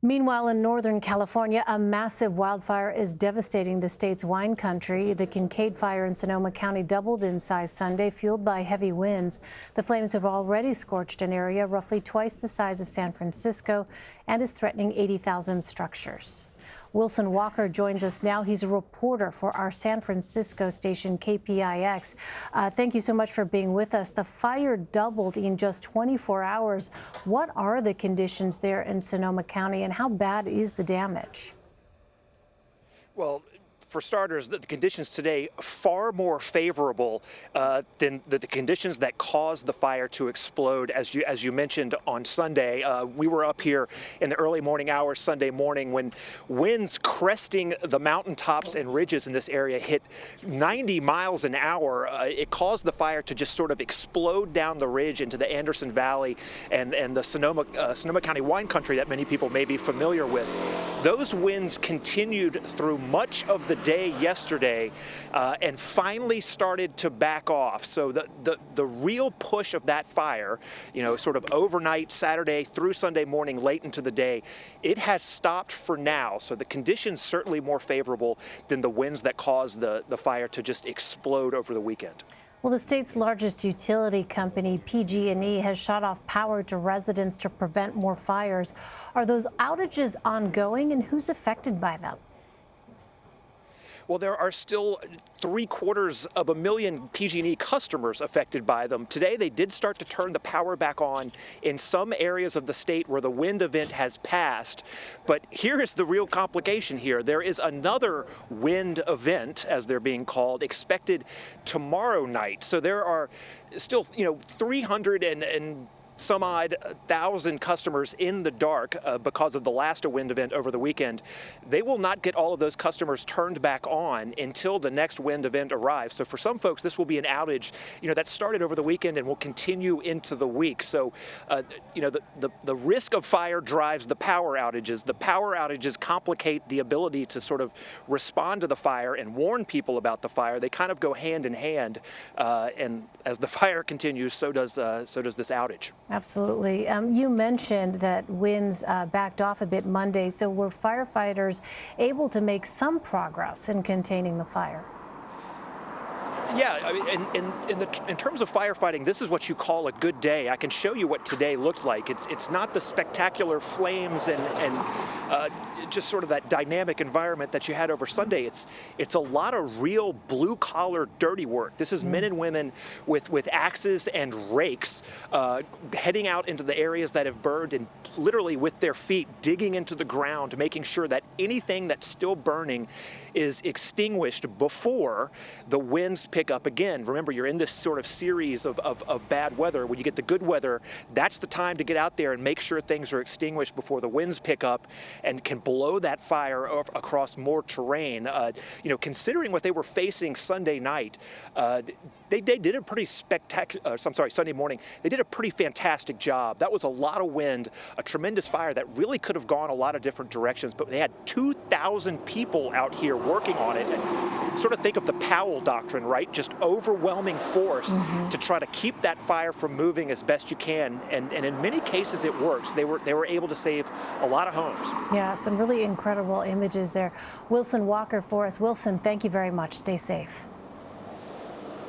Meanwhile, in Northern California, a massive wildfire is devastating the state's wine country. The Kincade Fire in Sonoma County doubled in size Sunday, fueled by heavy winds. The flames have already scorched an area roughly twice the size of San Francisco and is threatening 80,000 structures. Wilson Walker joins us now. He's a reporter for our San Francisco station, KPIX. Thank you so much for being with us. The fire doubled in just 24 hours. What are the conditions there in Sonoma County, and how bad is the damage? Well, for starters, the conditions today far more favorable than the conditions that caused the fire to explode. As you mentioned on Sunday, we were up here in the early morning hours Sunday morning when winds cresting the mountaintops and ridges in this area hit 90 miles an hour. It caused the fire to just sort of explode down the ridge into the Anderson Valley and the Sonoma County wine country that many people may be familiar with. Those winds continued through much of the day yesterday and finally started to back off. So the real push of that fire, sort of overnight Saturday through Sunday morning, late into the day, it has stopped for now. So the conditions certainly more favorable than the winds that caused the fire to just explode over the weekend. Well, the state's largest utility company, PG&E, has shut off power to residents to prevent more fires. Are those outages ongoing, and who's affected by them? Well, there are still 750,000 PG&E customers affected by them. Today, they did start to turn the power back on in some areas of the state where the wind event has passed. But here is the real complication here. There is another wind event, as they're being called, expected tomorrow night. So there are still, 300 and some odd thousand customers in the dark because of the last wind event over the weekend. They will not get all of those customers turned back on until the next wind event arrives. So for some folks, this will be an outage, that started over the weekend and will continue into the week. So, the risk of fire drives the power outages. The power outages complicate the ability to sort of respond to the fire and warn people about the fire. They kind of go hand in hand, and as the fire continues, so does this outage. Absolutely. You mentioned that winds backed off a bit Monday. So were firefighters able to make some progress in containing the fire? Yeah, I mean, in terms of firefighting, this is what you call a good day. I can show you what today looked like. It's not the spectacular flames and just sort of that dynamic environment that you had over Sunday. It's a lot of real blue-collar dirty work. This is men and women with axes and rakes heading out into the areas that have burned and literally with their feet digging into the ground, making sure that anything that's still burning is extinguished before the winds pick up again. Remember, you're in this sort of series of bad weather. When you get the good weather, that's the time to get out there and make sure things are extinguished before the winds pick up and can blow that fire across more terrain. Considering what they were facing Sunday night, they did a pretty Sunday morning, they did a pretty fantastic job. That was a lot of wind, a tremendous fire that really could have gone a lot of different directions, but they had 2,000 people out here working on it. And sort of think of the Powell doctrine, right? Just overwhelming force to try to keep that fire from moving as best you can. And in many cases, it works. They were able to save a lot of homes. Yeah, some really incredible images there. Wilson Walker for us. Wilson, thank you very much. Stay safe.